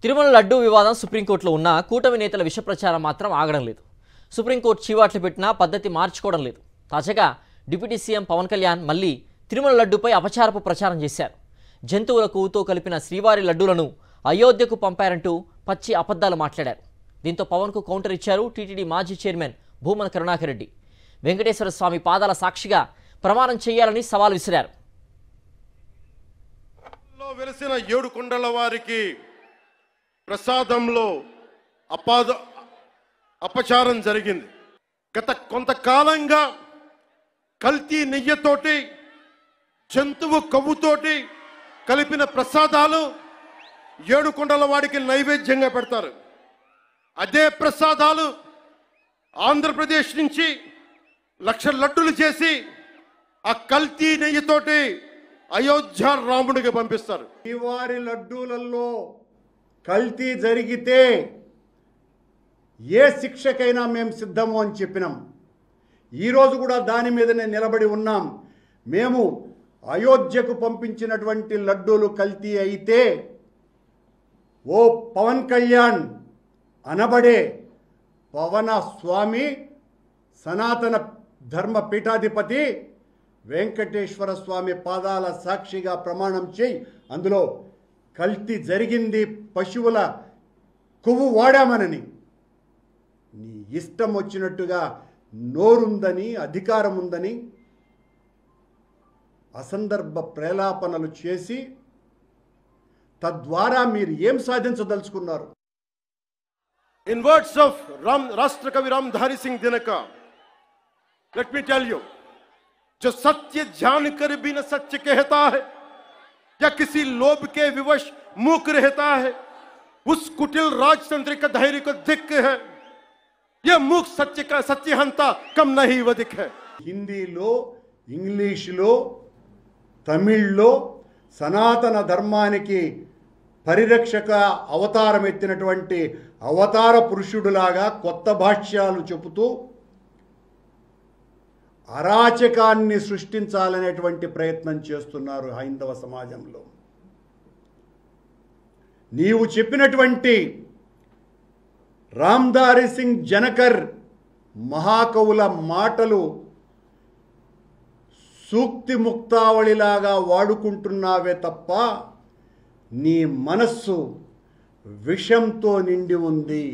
తిరుమల లడ్డూ వివాదం సుప్రీంకోర్టులో ఉన్న కూటమి నేతల విష ప్రచారం మాత్రం ఆగడం లేదు. సుప్రీంకోర్టు చీవాట్లు పెట్టినా పద్ధతి మార్చుకోవడం లేదు. తాజాగా డిప్యూటీ సీఎం పవన్ కళ్యాణ్ మళ్ళీ తిరుమల లడ్డూపై అపచారపు ప్రచారం చేశారు. జంతువుల కొవ్వుతో కలిపిన శ్రీవారి లడ్డూలను అయోధ్యకు పంపారంటూ పచ్చి అబద్ధాలు మాట్లాడారు. దీంతో పవన్కు కౌంటర్ ఇచ్చారు టీటీడీ మాజీ చైర్మన్ భూమన కరుణాకర్ రెడ్డి. వెంకటేశ్వర స్వామి పాదాల సాక్షిగా ప్రమాణం చేయాలని సవాల్ విసిరారు. వెలిసిన 7 కొండల వారికి ప్రసాదంలో అపచారం జరిగింది. గత కొంతకాలంగా కల్తీ నెయ్యితోటి జంతువు కొవ్వుతోటి కలిపిన ప్రసాదాలు 7 కొండల వాడికి నైవేద్యంగా పెడతారు. అదే ప్రసాదాలు ఆంధ్రప్రదేశ్ నుంచి 1,00,000 లడ్డులు చేసి ఆ కల్తీ నెయ్యితోటి అయోధ్య రాముడికి పంపిస్తారు. శ్రీవారి లడ్డూలలో కల్తీ జరిగితే ఏ శిక్షకైనా మేము సిద్ధము అని చెప్పినాం. ఈరోజు కూడా దాని మీదనే నిలబడి ఉన్నాం. మేము అయోధ్యకు పంపించినటువంటి లడ్డూలు కల్తీ అయితే ఓ పవన్ కళ్యాణ్ అనబడే పవన స్వామి సనాతన ధర్మ పీఠాధిపతి వెంకటేశ్వర స్వామి పాదాల సాక్షిగా ప్రమాణం చేయి, అందులో కల్తీ జరిగింది, పశువుల కొవ్వు వాడామనని. నీ ఇష్టం వచ్చినట్టుగా నోరుందని అధికారం ఉందని అసందర్భ ప్రేలాపనలు చేసి తద్వారా మీరు ఏం సాధించదలుచుకున్నారు? In words of Rashtrakavi Ramdhari Singh Dinaka, let me tell you, जो सत्य जानकर भी न सत्य कहता है या किसी लोभ के विवश मूक रहता है, उस कुटिल राजतंत्र का धैर्य को धिक्क है. यह मूक सत्य का सत्यहंता कम नहीं वधिक है. హిందీలో, ఇంగ్లీష్లో, తమిళ్లో సనాతన ధర్మానికి పరిరక్షక అవతారం ఎత్తినటువంటి అవతార పురుషుడులాగా కొత్త భాష్యాలు చెబుతూ అరాచకాన్ని సృష్టించాలనేటువంటి ప్రయత్నం చేస్తున్నారు హైందవ సమాజంలో. నీవు చెప్పినటువంటి రామ్ధారి సింగ్ జనకర్ మహాకవుల మాటలు సూక్తి ముక్తావళిలాగా వాడుకుంటున్నావే తప్ప నీ మనస్సు విషంతో నిండి ఉంది.